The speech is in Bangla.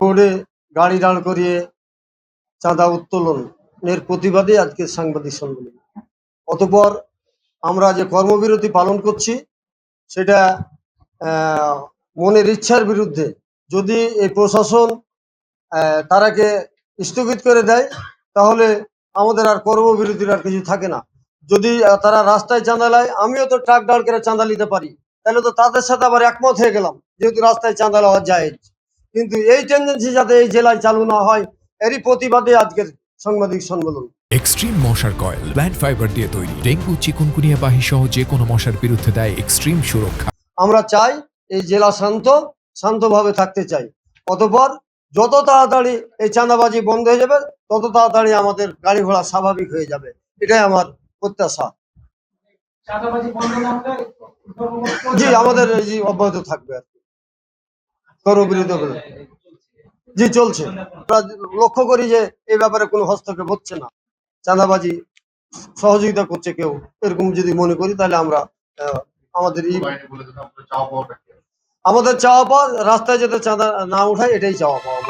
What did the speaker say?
করে গাড়ি দাঁড় করিয়ে চাঁদা উত্তোলনের প্রতিবাদে আজকে সাংবাদিক সম্মেলন। অতঃপর আমরা যে কর্মবিরতি পালন করছি সেটা মনের ইচ্ছার বিরুদ্ধে। যদি এই প্রশাসন তারাকে স্থগিত করে দেয় তাহলে আমাদের আর কর্মবিরতির আর কিছু থাকে না। যদি তারা রাস্তায় চাঁদা নেয়, আমিও তো ট্রাক দাঁড় করে চাঁদা নিতে পারি, তাহলে তো তাদের সাথে আবার একমত হয়ে গেলাম, যেহেতু রাস্তায় চাঁদা নেওয়া যায়। কিন্তু এই টেন্ডেন্সি যাতে এই জেলায় চালু না হয়, এরই প্রতিবাদে আজকের সাংবাদিক সম্মেলন। এক্সট্রিম মশার কয়েল প্ল্যান্ট ফাইবার দিয়ে তৈরি, ডেঙ্গু চিকুনগুনিয়া বাহি সহ যে কোনো মশার বিরুদ্ধে দেয় এক্সট্রিম সুরক্ষা। আমরা চাই এই জেলা শান্তভাবে থাকতে চাই। অতঃপর যত তাড়াতাড়ি এই চাঁদাবাজি বন্ধ হয়ে যাবে তত তাড়াতাড়ি আমাদের গাড়ি ঘোড়া স্বাভাবিক হয়ে যাবে, এটাই আমার প্রত্যাশা। জি, আমাদের এই অব্যাহত থাকবে আর কি, কর্মবিরতি জি চলছে। আমরা লক্ষ্য করি যে এই ব্যাপারে কোনো হস্তক্ষেপ হচ্ছে না, চাঁদাবাজি সহযোগিতা করছে কেউ, এরকম যদি মনে করি তাহলে আমরা আমাদের চাওয়া পাওয়া রাস্তায় যাতে চাঁদা না উঠায়, এটাই চাওয়া পাওয়া।